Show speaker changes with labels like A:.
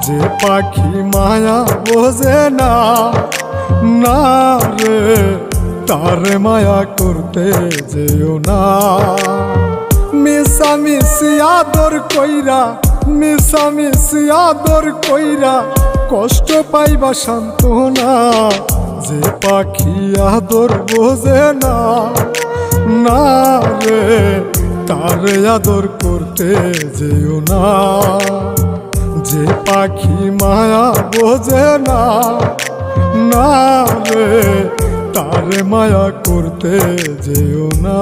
A: যে পাখি মায়া বোঝে না, না রে তারে মায়া করতে যেও না। মিশামিশি আদর কইরা, মিশামিশি আদর কইরা কষ্ট পাইবা সান্ত্বনা। যে পাখি আদর বোঝে না, না রে তারে আদর করতে যেও না। যে পাখি মায়া বোঝে না, না রে তারে মায়া করতে যেও না।